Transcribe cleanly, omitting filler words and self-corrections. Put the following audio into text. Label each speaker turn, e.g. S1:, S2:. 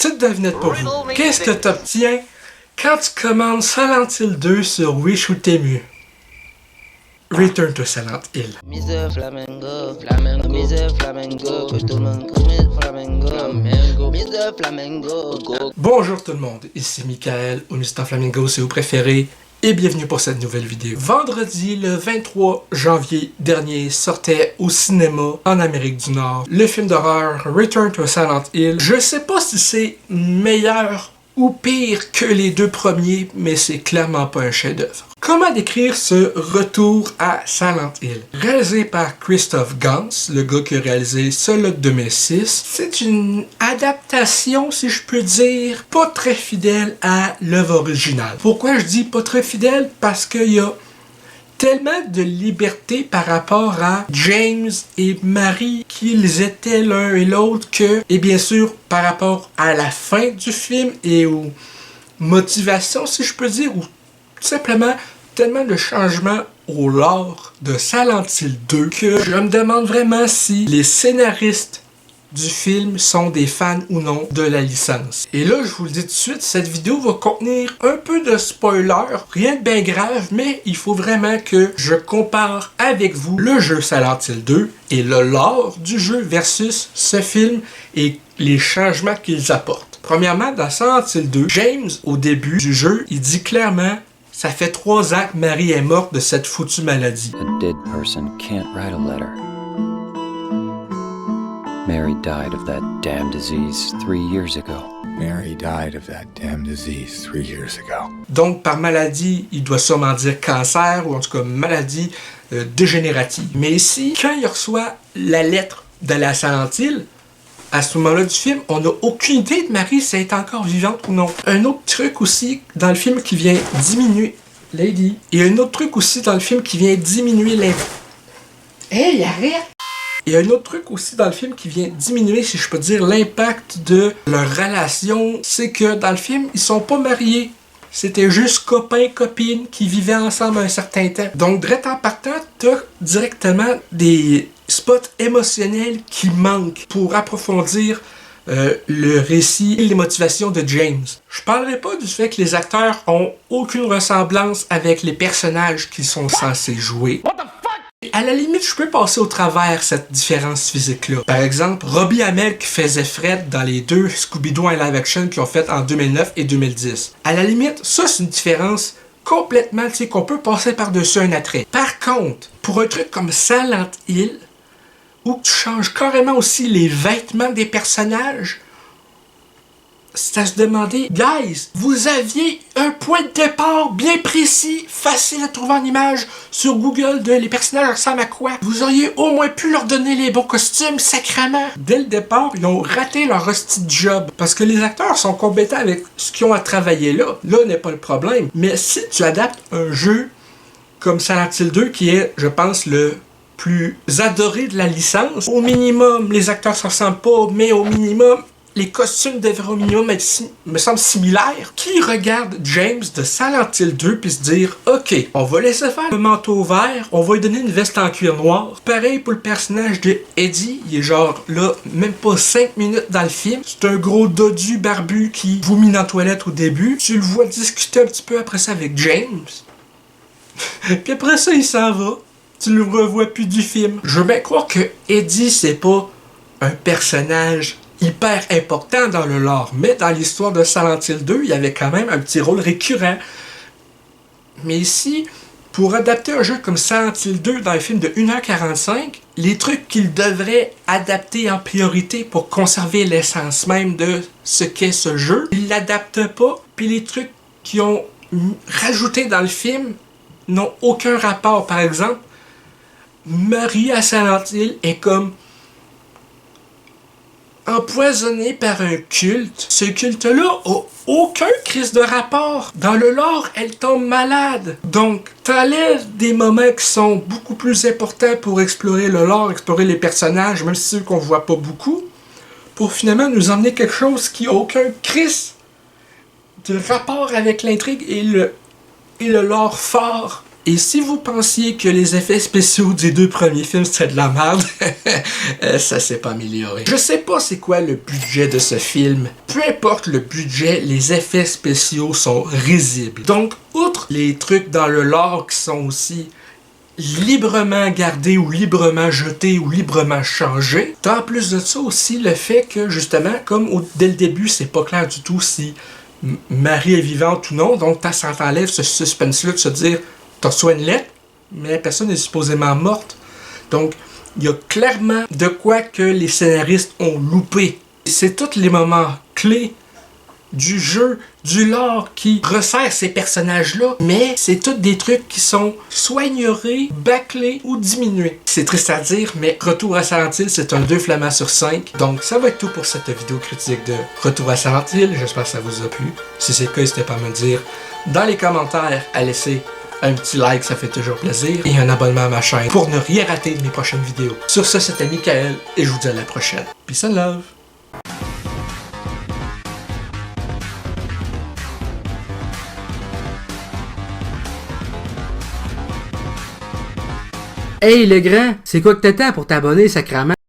S1: Petite devinette pour vous. Qu'est-ce que t'obtiens quand tu commandes Silent Hill 2 sur Wish ou Temu? Return to Silent Hill.
S2: Mr. Flamengo, Flamengo, Mr. Flamengo, que tout le monde connaît Flamengo, Flamengo, Mr. Flamengo, go.
S1: Bonjour tout le monde, ici Michael, ou Mr. Flamingo si vous préférez, et bienvenue pour cette nouvelle vidéo. Vendredi, le 23 janvier dernier, sortait au cinéma en Amérique du Nord le film d'horreur Return to Silent Hill. Je sais pas si c'est meilleur ou pire que les deux premiers, mais c'est clairement pas un chef-d'œuvre. Comment décrire ce retour à Silent Hill? Réalisé par Christophe Gans, le gars qui a réalisé Solo 2006, c'est une adaptation, si je peux dire, pas très fidèle à l'œuvre originale. Pourquoi je dis pas très fidèle? Parce qu'il y a tellement de liberté par rapport à James et Marie qu'ils étaient l'un et l'autre que, et bien sûr par rapport à la fin du film et aux motivations, si je peux dire, ou tout simplement tellement de changements au lore de Silent Hill 2 que je me demande vraiment si les scénaristes du film sont des fans ou non de la licence. Et là, je vous le dis tout de suite, cette vidéo va contenir un peu de spoiler, rien de bien grave, mais il faut vraiment que je compare avec vous le jeu Silent Hill 2 et le lore du jeu versus ce film et les changements qu'ils apportent. Premièrement, dans Silent Hill 2, James, au début du jeu, il dit clairement: ça fait 3 ans que Marie est morte de cette foutue maladie.
S3: A dead person can't write a letter. Mary died of that damn disease 3 years ago.
S4: Mary died of that damn disease 3 years ago.
S1: Donc, par maladie, il doit sûrement dire cancer, ou en tout cas maladie dégénérative. Mais ici, quand il reçoit la lettre de la Silent Hill, à ce moment-là du film, on n'a aucune idée de Marie si elle est encore vivante ou non. Un autre truc aussi dans le film qui vient diminuer... Lady. Et un autre truc aussi dans le film qui vient diminuer l'impact... Hey, arrête! Et un autre truc aussi dans le film qui vient diminuer, si je peux dire, l'impact de leur relation, c'est que dans le film, ils sont pas mariés. C'était juste copains-copines qui vivaient ensemble un certain temps. Donc, direct en partant, t'as directement des spots émotionnels qui manquent pour approfondir le récit et les motivations de James. Je parlerai pas du fait que les acteurs ont aucune ressemblance avec les personnages qu'ils sont censés jouer. À la limite, je peux passer au travers cette différence physique-là. Par exemple, Robbie Amell qui faisait Fred dans les deux Scooby-Doo en live-action qu'ils ont fait en 2009 et 2010. À la limite, ça c'est une différence complètement, tu sais, qu'on peut passer par-dessus un attrait. Par contre, pour un truc comme Silent Hill, où tu changes carrément aussi les vêtements des personnages, c'est à se demander, guys, vous aviez un point de départ bien précis, facile à trouver en image sur Google de les personnages ressemblent à quoi. Vous auriez au moins pu leur donner les bons costumes, sacrément. Dès le départ, ils ont raté leur hostie de job. Parce que les acteurs sont compétents avec ce qu'ils ont à travailler là. Là n'est pas le problème. Mais si tu adaptes un jeu comme Silent Hill 2, qui est, je pense, le plus adoré de la licence, au minimum, les acteurs se ressemblent pas, mais au minimum, les costumes devraient au minimum être, me semble, similaires. Qui regarde James de Silent Hill 2 puis se dire « Ok, on va laisser faire le manteau vert, on va lui donner une veste en cuir noir. » Pareil pour le personnage de Eddie, il est genre là, même pas 5 minutes dans le film. C'est un gros dodu barbu qui vomit dans la toilette au début. Tu le vois discuter un petit peu après ça avec James. Puis après ça, il s'en va. Tu le revois plus du film. Je veux bien croire que Eddie, c'est pas un personnage hyper important dans le lore, mais dans l'histoire de Silent Hill 2, il y avait quand même un petit rôle récurrent. Mais ici, pour adapter un jeu comme Silent Hill 2 dans un film de 1h45, les trucs qu'il devrait adapter en priorité pour conserver l'essence même de ce qu'est ce jeu, il l'adapte pas, puis les trucs qu'ils ont rajoutés dans le film n'ont aucun rapport. Par exemple, Marie à Silent Hill est comme empoisonné par un culte. Ce culte-là a aucun crise de rapport. Dans le lore, elle tombe malade. Donc, t'enlèves des moments qui sont beaucoup plus importants pour explorer le lore, explorer les personnages, même si c'est ceux qu'on voit pas beaucoup, pour finalement nous emmener quelque chose qui a aucun crise de rapport avec l'intrigue et le lore fort Et si vous pensiez que les effets spéciaux des 2 premiers films c'était de la merde, ça s'est pas amélioré. Je sais pas c'est quoi le budget de ce film. Peu importe le budget, les effets spéciaux sont risibles. Donc, outre les trucs dans le lore qui sont aussi librement gardés ou librement jetés ou librement changés, t'as en plus de ça aussi le fait que, justement, comme dès le début, c'est pas clair du tout si Marie est vivante ou non, donc ça t'enlève ce suspense-là de se dire t'as reçu une lettre, mais la personne est supposément morte. Donc, il y a clairement de quoi que les scénaristes ont loupé. C'est tous les moments clés du jeu, du lore qui resserre ces personnages-là, mais c'est tous des trucs qui sont soit ignorés, bâclés ou diminués. C'est triste à dire, mais Retour à Silent Hill, c'est un 2 flamants sur 5. Donc, ça va être tout pour cette vidéo critique de Retour à Silent Hill. J'espère que ça vous a plu. Si c'est le cas, n'hésitez pas à me le dire dans les commentaires, à laisser un petit like, ça fait toujours plaisir, et un abonnement à ma chaîne pour ne rien rater de mes prochaines vidéos. Sur ce, c'était Michael, et je vous dis à la prochaine. Peace and love!
S5: Hey le grand, c'est quoi que t'attends pour t'abonner, sacrément?